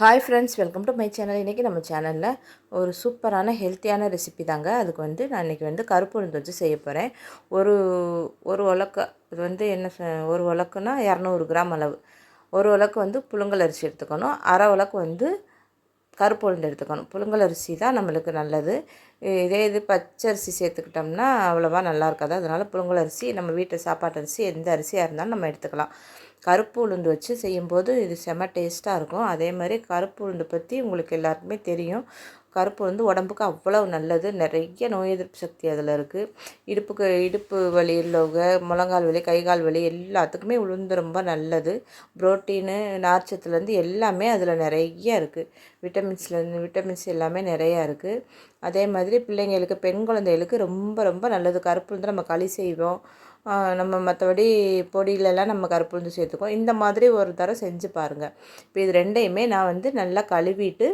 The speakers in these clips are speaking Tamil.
Hi friends, welcome to my channel. இன்றைக்கி நம்ம சேனலில் ஒரு சூப்பரான ஹெல்த்தியான ரெசிபி தாங்க. அதுக்கு வந்து நான் இன்றைக்கி வந்து கருப்பு உளுந்து வச்சு செய்ய போகிறேன். ஒரு ஒரு உலக்கு இது வந்து ஒரு உலக்குனா 200 கிராம் அளவு. ஒரு உலக்கு வந்து புழுங்கல் அரிசி எடுத்துக்கணும். அரை உலக்கு வந்து கருப்பு உளுந்து எடுத்துக்கணும். புழுங்கல் அரிசி தான் நம்மளுக்கு நல்லது. இது பச்சை அரிசி சேர்த்துக்கிட்டோம்னா அவ்வளோவா நல்லா இருக்காது. அதனால் புழுங்கல் அரிசி, நம்ம வீட்டு சாப்பாட்டு அரிசி, எந்த அரிசியாக இருந்தாலும் நம்ம எடுத்துக்கலாம். கருப்பு உளுந்து வச்சு செய்யும்போது இது செம்ம டேஸ்ட்டாக இருக்கும். அதே மாதிரி கருப்பு உளுந்து பற்றி உங்களுக்கு எல்லாருக்குமே தெரியும். கருப்பு உளுந்து உடம்புக்கு அவ்வளோ நல்லது. நிறைய நோய் எதிர்ப்பு சக்தி அதில் இருக்குது. இடுப்பு வலி உள்ளவங்க, முழங்கால் வலி, கைகால் வலி எல்லாத்துக்குமே உளுந்து ரொம்ப நல்லது. புரோட்டீனு, நார்ச்சத்துலேருந்து எல்லாமே அதில் நிறைய இருக்குது. விட்டமின்ஸ் எல்லாமே நிறையா இருக்குது. அதே மாதிரி பிள்ளைங்களுக்கு, பெண் குழந்தைகளுக்கு ரொம்ப ரொம்ப நல்லது. கருப்பு உளுந்து நம்ம களி செய்வோம். நம்ம மற்றபடி பொடியிலலாம் நம்ம கருப்பு உளுந்து சேர்த்துக்குவோம். இந்த மாதிரி ஒரு தடவை செஞ்சு பாருங்கள். இப்போ இது ரெண்டையுமே நான் வந்து நல்லா கழுவிட்டு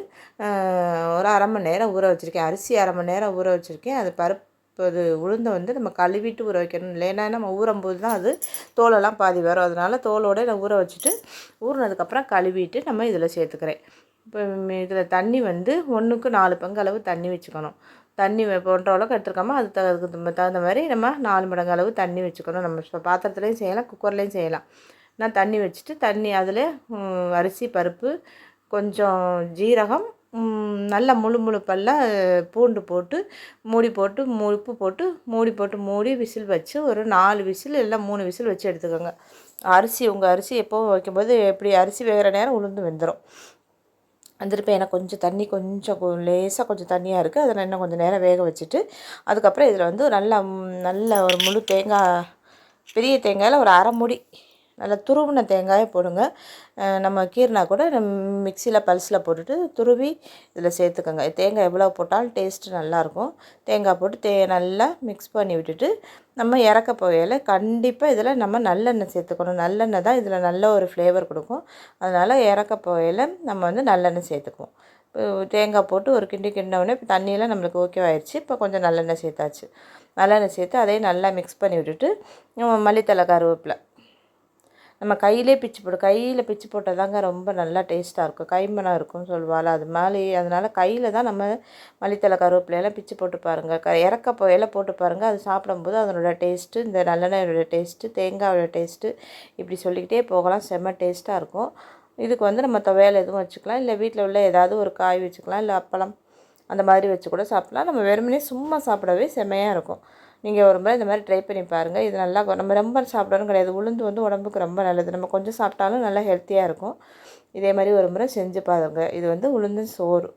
ஒரு அரை மணி நேரம் ஊற வச்சுருக்கேன். அரிசி அரை மணி நேரம் ஊற வச்சுருக்கேன். அது உளுந்தை வந்து நம்ம கழுவிட்டு ஊற வைக்கணும். இல்லைன்னா நம்ம ஊறும்போது தான் அது தோலெல்லாம் பாதி வரும். அதனால் தோலோடு நான் ஊற வச்சுட்டு ஊறினதுக்கப்புறம் கழுவிட்டு நம்ம இதில் சேர்த்துக்கிறேன். இப்போ இதில் தண்ணி வந்து 1க்கு 4 பங்கு அளவு தண்ணி வச்சுக்கணும். தண்ணி ஒன்றரை அளவுக்கு எடுத்துருக்காமல் அதுக்கு தகுந்த மாதிரி நம்ம 4 மடங்கு அளவு தண்ணி வச்சுக்கணும். நம்ம இப்போ பாத்திரத்துலேயும் செய்யலாம், குக்கர்லேயும் செய்யலாம். நான் தண்ணி வச்சுட்டு அதில் அரிசி, பருப்பு, கொஞ்சம் ஜீரகம், நல்ல முழு பூண்டு போட்டு உப்பு போட்டு மூடி விசில் வச்சு ஒரு 4 விசில் இல்லை 3 விசில் வச்சு எடுத்துக்கோங்க. உங்கள் அரிசி எப்போவும் வைக்கும்போது எப்படி அரிசி வேகிற நேரம் உளுந்து வெந்துடும். வந்துட்டு எனக்கு கொஞ்சம் லேசாக கொஞ்சம் தண்ணியாக இருக்குது. அதில் இன்னும் கொஞ்சம் நேரம் வேக வச்சுட்டு அதுக்கப்புறம் இதில் வந்து நல்ல ஒரு முழு தேங்காய், பெரிய தேங்காயில் ஒரு அரை மூடி நல்லா துருவின தேங்காயை போடுங்க. நம்ம கீரைனா கூட மிக்சியில் பல்ஸில் போட்டுட்டு துருவி இதில் சேர்த்துக்கோங்க. தேங்காய் எவ்வளோ போட்டாலும் டேஸ்ட்டு நல்லாயிருக்கும். தேங்காய் போட்டு நல்லா மிக்ஸ் பண்ணி விட்டுட்டு நம்ம இறக்க போகையில் கண்டிப்பாக இதில் நம்ம நல்லெண்ணெய் சேர்த்துக்கணும். நல்லெண்ணெய் தான் இதில் நல்ல ஒரு ஃப்ளேவர் கொடுக்கும். அதனால் இறக்க போகையில் நம்ம வந்து நல்லெண்ணெய் சேர்த்துக்குவோம். தேங்காய் போட்டு ஒரு கிண்டினோடனே இப்போ தண்ணியெல்லாம் நம்மளுக்கு ஓகேவாயிடுச்சு. இப்போ கொஞ்சம் நல்லெண்ணெய் சேர்த்தாச்சு. நல்லெண்ணெய் சேர்த்து அதையும் நல்லா மிக்ஸ் பண்ணி விட்டுட்டு மல்லித்தழை, கருவேப்பிலை நம்ம கையில் பிச்சு போட்டால் தாங்க ரொம்ப நல்லா டேஸ்ட்டாக இருக்கும். கைமணம் இருக்கும்னு சொல்லுவாள். அதனால் கையில் தான் நம்ம மல்லித்தழை, கருவேப்பிலையெல்லாம் பிச்சு போட்டு பாருங்கள். இறக்க போயெல்லாம் போட்டு பாருங்கள். அது சாப்பிடும்போது அதனோட டேஸ்ட்டு, இந்த நல்லெண்ணெயோட டேஸ்ட்டு, தேங்காயோட டேஸ்ட்டு, இப்படி சொல்லிக்கிட்டே போகலாம். செம்ம டேஸ்ட்டாக இருக்கும். இதுக்கு வந்து நம்ம துவையல் எதுவும் வச்சுக்கலாம், இல்லை வீட்டில் உள்ள ஏதாவது ஒரு காய் வச்சுக்கலாம், இல்லை அப்பளம் அந்த மாதிரி வச்சு கூட சாப்பிட்லாம். நம்ம வெறுமனே சும்மா சாப்பிடவே செம்மையாக இருக்கும். நீங்கள் ஒரு முறை இந்த மாதிரி ட்ரை பண்ணி பாருங்கள். இது நல்லா நம்ம ரொம்ப சாப்பிடணும் கிடையாது. உளுந்து வந்து உடம்புக்கு ரொம்ப நல்லது. நம்ம கொஞ்சம் சாப்பிட்டாலும் நல்லா ஹெல்த்தியாக இருக்கும். இதே மாதிரி ஒரு முறை செஞ்சு பாருங்கள். இது வந்து உளுந்து சோறு.